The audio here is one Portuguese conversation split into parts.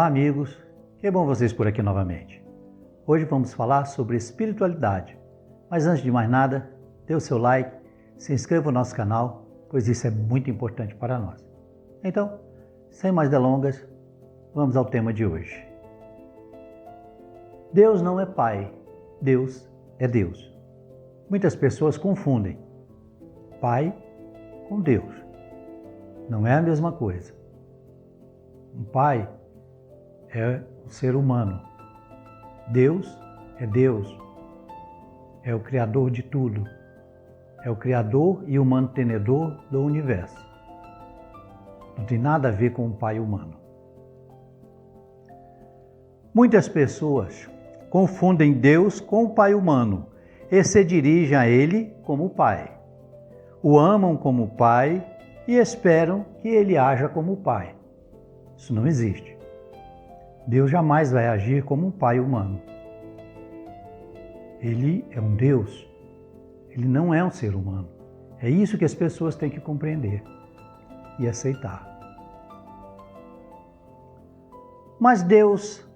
Olá, amigos. Que bom vocês por aqui novamente. Hoje vamos falar sobre espiritualidade. Mas antes de mais nada, dê o seu like, se inscreva no nosso canal, pois isso é muito importante para nós. Então, sem mais delongas, vamos ao tema de hoje. Deus não é Pai, Deus é Deus. Muitas pessoas confundem Pai com Deus. Não é a mesma coisa. Um pai é um ser humano. Deus, é o Criador de tudo. É o Criador e o mantenedor do universo. Não tem nada a ver com um pai humano. Muitas pessoas confundem Deus com o pai humano e se dirigem a ele como pai. O amam como pai e esperam que ele haja como pai. Isso não existe. Deus jamais vai agir como um pai humano. Ele é um Deus. Ele não é um ser humano. É isso que as pessoas têm que compreender e aceitar. Mas Deus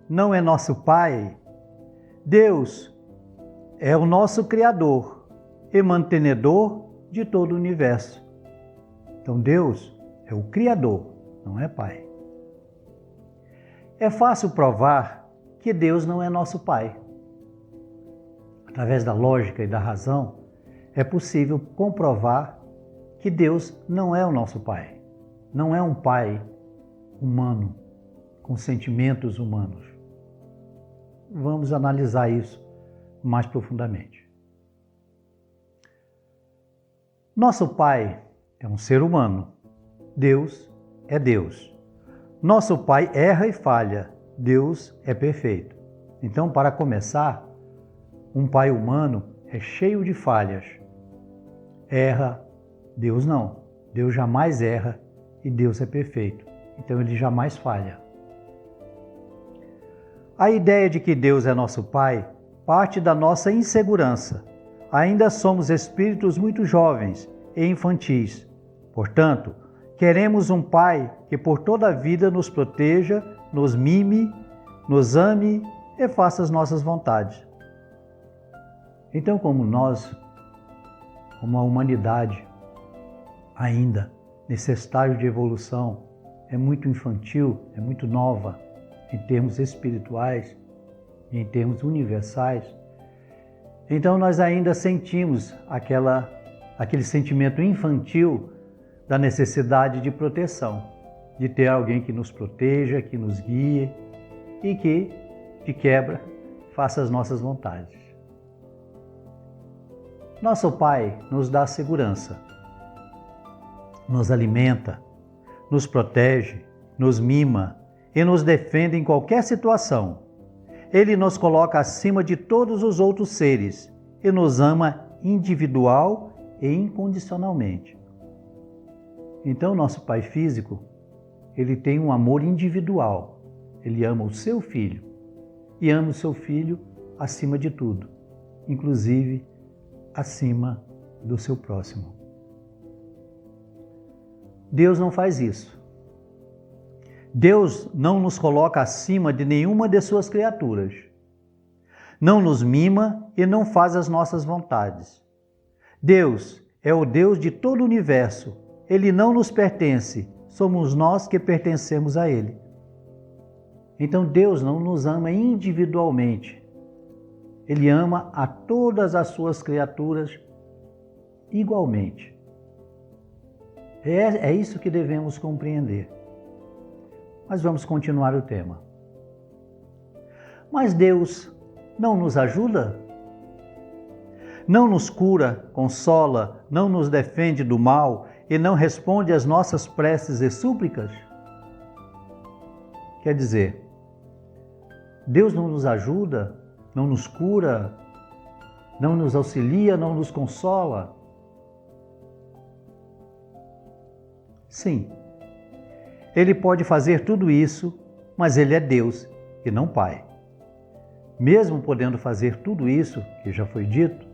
não é nosso Pai. Deus é o nosso Criador e mantenedor de todo o universo. Então Deus é o Criador, não é Pai. É fácil provar que Deus não é nosso Pai. Através da lógica e da razão, é possível comprovar que Deus não é o nosso Pai. Não é um Pai humano, com sentimentos humanos. Vamos analisar isso mais profundamente. Nosso Pai é um ser humano. Deus é Deus. Nosso Pai erra e falha. Deus é perfeito. Então, para começar, um pai humano é cheio de falhas. Erra. Deus não. Deus jamais erra e Deus é perfeito. Então, ele jamais falha. A ideia de que Deus é nosso Pai parte da nossa insegurança. Ainda somos espíritos muito jovens e infantis. Portanto, queremos um Pai que por toda a vida nos proteja, nos mime, nos ame e faça as nossas vontades. Então, como a humanidade, ainda nesse estágio de evolução, é muito infantil, é muito nova em termos espirituais e em termos universais, então nós ainda sentimos aquele sentimento infantil da necessidade de proteção, de ter alguém que nos proteja, que nos guie e que, de quebra, faça as nossas vontades. Nosso Pai nos dá segurança, nos alimenta, nos protege, nos mima e nos defende em qualquer situação. Ele nos coloca acima de todos os outros seres e nos ama individual e incondicionalmente. Então, nosso Pai físico, ele tem um amor individual. Ele ama o seu filho e ama o seu filho acima de tudo, inclusive acima do seu próximo. Deus não faz isso. Deus não nos coloca acima de nenhuma de suas criaturas. Não nos mima e não faz as nossas vontades. Deus é o Deus de todo o universo. Ele não nos pertence, somos nós que pertencemos a Ele. Então Deus não nos ama individualmente. Ele ama a todas as suas criaturas igualmente. É isso que devemos compreender. Mas vamos continuar o tema. Mas Deus não nos ajuda? Não nos cura, consola, não nos defende do mal e não responde às nossas preces e súplicas? Quer dizer, Deus não nos ajuda, não nos cura, não nos auxilia, não nos consola? Sim, Ele pode fazer tudo isso, mas Ele é Deus e não Pai. Mesmo podendo fazer tudo isso, que já foi dito,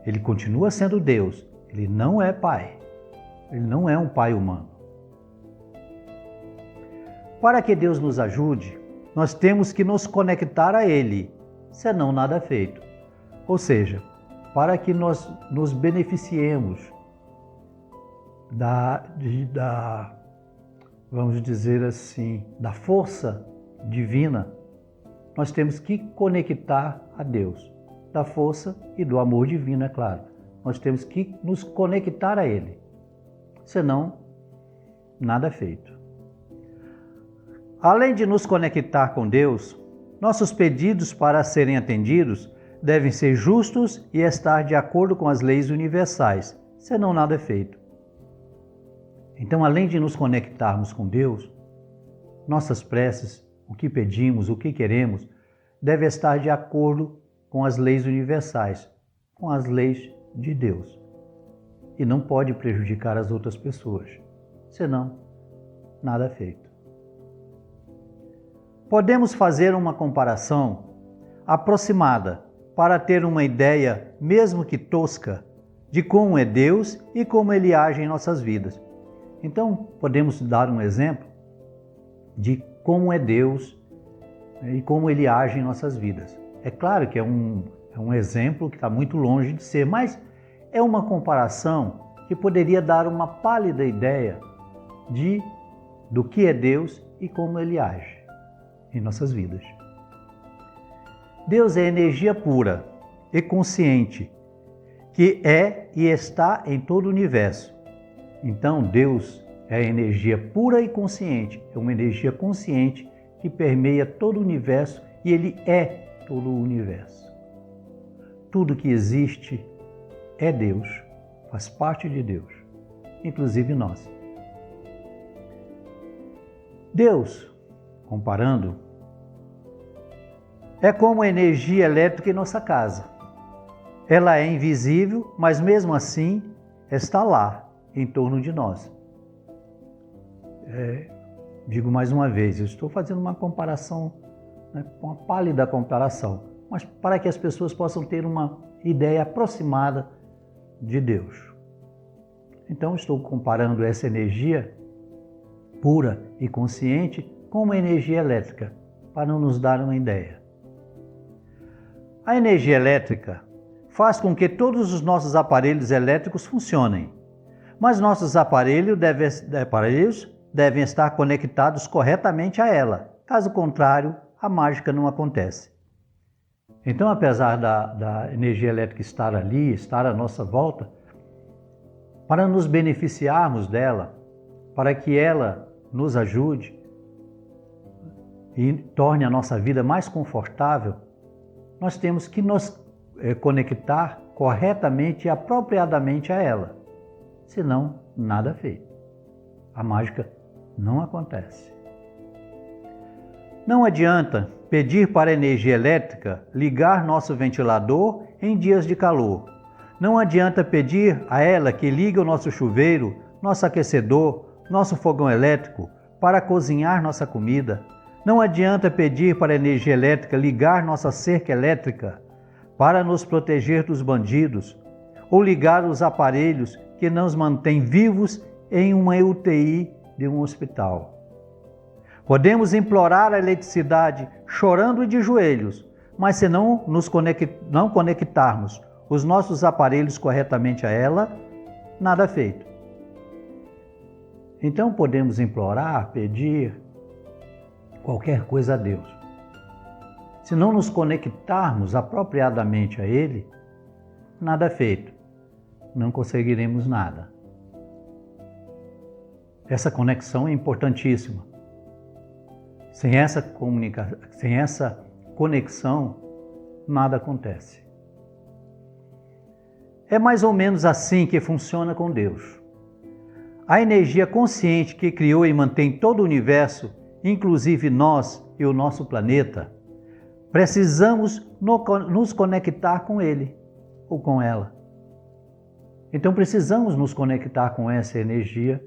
Ele continua sendo Deus, Ele não é Pai. Ele não é um pai humano. Para que Deus nos ajude, nós temos que nos conectar a Ele, senão nada é feito. Ou seja, para que nós nos beneficiemos vamos dizer assim, da força divina, nós temos que conectar a Deus. Da força e do amor divino, é claro. Nós temos que nos conectar a Ele. Senão, nada é feito. Além de nos conectar com Deus, nossos pedidos para serem atendidos devem ser justos e estar de acordo com as leis universais, senão nada é feito. Então, além de nos conectarmos com Deus, nossas preces, o que pedimos, o que queremos, deve estar de acordo com as leis universais, com as leis de Deus. E não pode prejudicar as outras pessoas, senão nada é feito. Podemos fazer uma comparação aproximada para ter uma ideia, mesmo que tosca, de como é Deus e como Ele age em nossas vidas. Então, podemos dar um exemplo de como é Deus e como Ele age em nossas vidas. É claro que é um exemplo que está muito longe de ser, mas é uma comparação que poderia dar uma pálida ideia do que é Deus e como Ele age em nossas vidas. Deus é energia pura e consciente, que é e está em todo o universo. Então, Deus é energia pura e consciente, é uma energia consciente que permeia todo o universo e Ele é todo o universo. Tudo que existe é Deus, faz parte de Deus, inclusive nós. Deus, comparando, é como a energia elétrica em nossa casa. Ela é invisível, mas mesmo assim está lá, em torno de nós. Digo mais uma vez, eu estou fazendo uma comparação, uma pálida comparação, mas para que as pessoas possam ter uma ideia aproximada de Deus. Então, estou comparando essa energia pura e consciente com uma energia elétrica, para nos dar uma ideia. A energia elétrica faz com que todos os nossos aparelhos elétricos funcionem, mas nossos aparelhos devem estar conectados corretamente a ela. Caso contrário, a mágica não acontece. Então, apesar da energia elétrica estar ali, estar à nossa volta, para nos beneficiarmos dela, para que ela nos ajude e torne a nossa vida mais confortável, nós temos que nos conectar corretamente e apropriadamente a ela. Senão, nada feito. A mágica não acontece. Não adianta pedir para a energia elétrica ligar nosso ventilador em dias de calor. Não adianta pedir a ela que ligue o nosso chuveiro, nosso aquecedor, nosso fogão elétrico para cozinhar nossa comida. Não adianta pedir para a energia elétrica ligar nossa cerca elétrica para nos proteger dos bandidos ou ligar os aparelhos que nos mantêm vivos em uma UTI de um hospital. Podemos implorar a eletricidade chorando de joelhos, mas se não conectarmos os nossos aparelhos corretamente a ela, nada feito. Então podemos implorar, pedir qualquer coisa a Deus. Se não nos conectarmos apropriadamente a Ele, nada feito. Não conseguiremos nada. Essa conexão é importantíssima. Sem essa conexão, nada acontece. É mais ou menos assim que funciona com Deus. A energia consciente que criou e mantém todo o universo, inclusive nós e o nosso planeta, precisamos nos conectar com Ele ou com ela. Então precisamos nos conectar com essa energia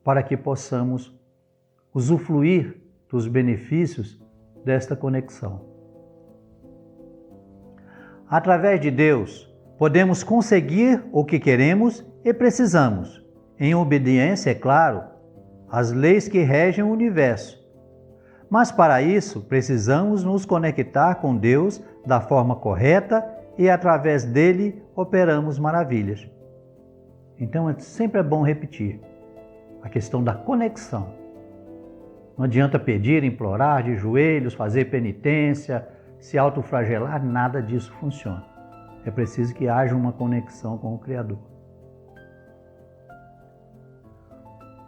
para que possamos usufruir dos benefícios desta conexão. Através de Deus, podemos conseguir o que queremos e precisamos, em obediência, é claro, as leis que regem o universo. Mas para isso, precisamos nos conectar com Deus da forma correta e através dele operamos maravilhas. Então, sempre é bom repetir a questão da conexão. Não adianta pedir, implorar de joelhos, fazer penitência, se autoflagelar, nada disso funciona. É preciso que haja uma conexão com o Criador.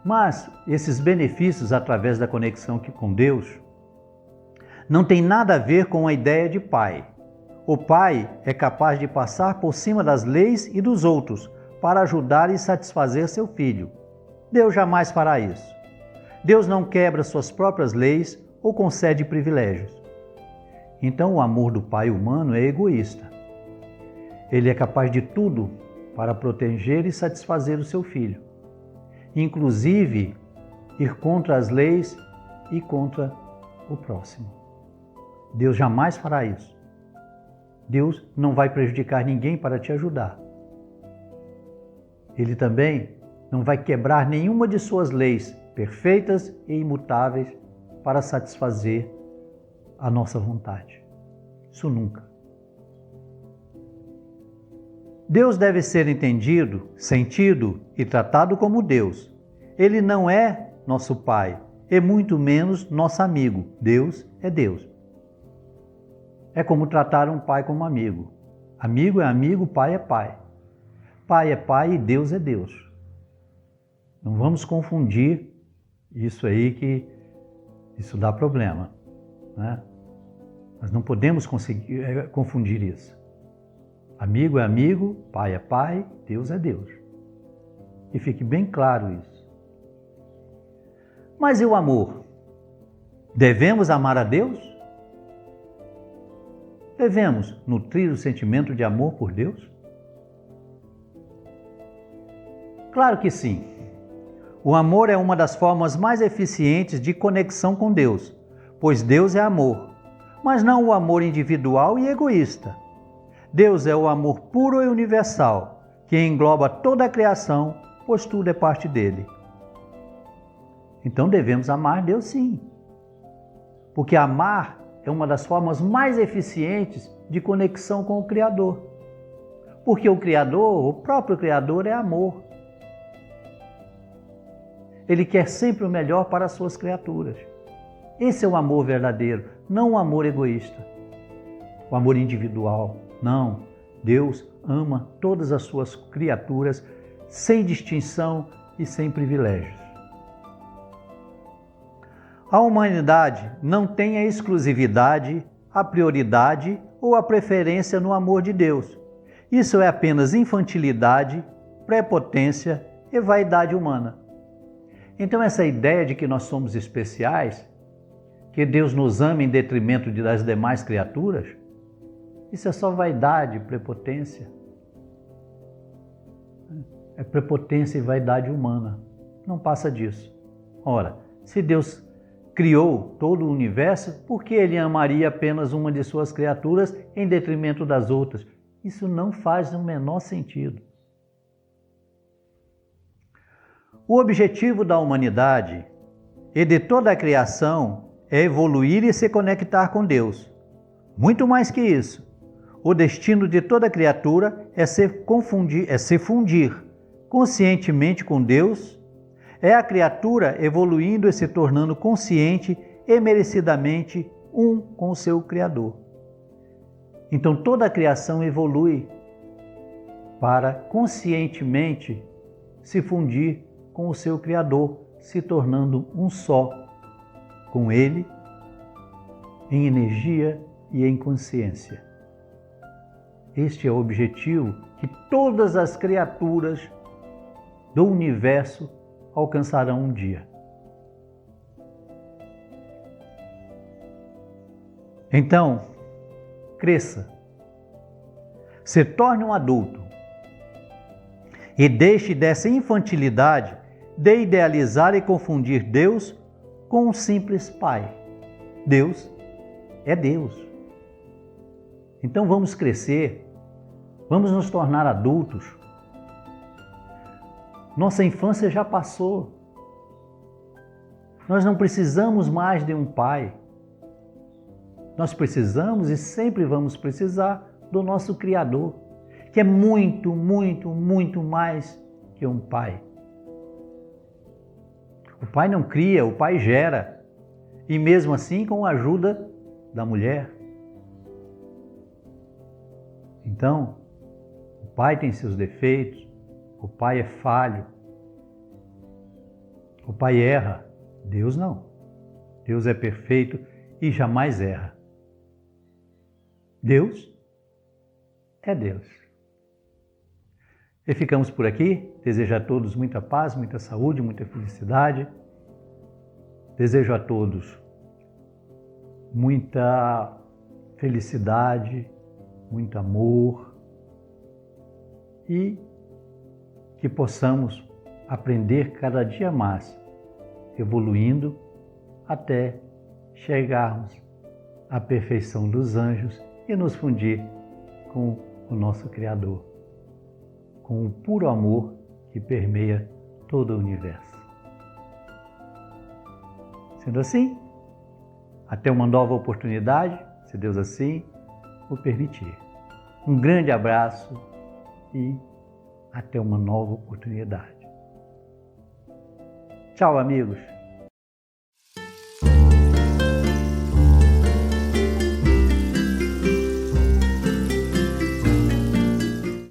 Mas esses benefícios através da conexão com Deus não tem nada a ver com a ideia de pai. O pai é capaz de passar por cima das leis e dos outros para ajudar e satisfazer seu filho. Deus jamais fará isso. Deus não quebra suas próprias leis ou concede privilégios. Então o amor do pai humano é egoísta. Ele é capaz de tudo para proteger e satisfazer o seu filho, inclusive ir contra as leis e contra o próximo. Deus jamais fará isso. Deus não vai prejudicar ninguém para te ajudar. Ele também não vai quebrar nenhuma de suas leis perfeitas e imutáveis para satisfazer a nossa vontade. Isso nunca. Deus deve ser entendido, sentido e tratado como Deus. Ele não é nosso pai, e muito menos nosso amigo. Deus é Deus. É como tratar um pai como amigo. Amigo é amigo, pai é pai. Pai é pai e Deus é Deus. Não vamos confundir isso aí, que isso dá problema, né? Nós não podemos confundir isso. Amigo é amigo, pai é pai, Deus é Deus. E fique bem claro isso. Mas e o amor? Devemos amar a Deus? Devemos nutrir o sentimento de amor por Deus? Claro que sim. O amor é uma das formas mais eficientes de conexão com Deus, pois Deus é amor, mas não o amor individual e egoísta. Deus é o amor puro e universal, que engloba toda a criação, pois tudo é parte dele. Então devemos amar Deus sim, porque amar é uma das formas mais eficientes de conexão com o Criador. Porque o Criador, o próprio Criador, é amor. Ele quer sempre o melhor para as suas criaturas. Esse é o amor verdadeiro, não o amor egoísta, o amor individual. Não, Deus ama todas as suas criaturas sem distinção e sem privilégios. A humanidade não tem a exclusividade, a prioridade ou a preferência no amor de Deus. Isso é apenas infantilidade, prepotência e vaidade humana. Então essa ideia de que nós somos especiais, que Deus nos ama em detrimento das demais criaturas, isso é só vaidade, prepotência. É prepotência e vaidade humana. Não passa disso. Ora, se Deus criou todo o universo, por que Ele amaria apenas uma de suas criaturas em detrimento das outras? Isso não faz o menor sentido. O objetivo da humanidade e de toda a criação é evoluir e se conectar com Deus. Muito mais que isso, o destino de toda criatura é se fundir conscientemente com Deus, é a criatura evoluindo e se tornando consciente e merecidamente um com o seu Criador. Então toda a criação evolui para conscientemente se fundir com o seu Criador, se tornando um só com Ele em energia e em consciência. Este é o objetivo que todas as criaturas do universo alcançarão um dia. Então, cresça, se torne um adulto e deixe dessa infantilidade de idealizar e confundir Deus com um simples pai. Deus é Deus. Então vamos crescer, vamos nos tornar adultos. Nossa infância já passou. Nós não precisamos mais de um pai. Nós precisamos e sempre vamos precisar do nosso Criador, que é muito, muito, muito mais que um pai. O pai não cria, o pai gera. E mesmo assim com a ajuda da mulher. Então, o pai tem seus defeitos, o pai é falho, o pai erra, Deus não. Deus é perfeito e jamais erra. Deus é Deus. E ficamos por aqui. Desejo a todos muita paz, muita saúde, muita felicidade. Desejo a todos muita felicidade, muito amor e que possamos aprender cada dia mais, evoluindo até chegarmos à perfeição dos anjos e nos fundir com o nosso Criador, com o puro amor que permeia todo o universo. Sendo assim, até uma nova oportunidade, se Deus assim o permitir. Um grande abraço e até uma nova oportunidade. Tchau, amigos!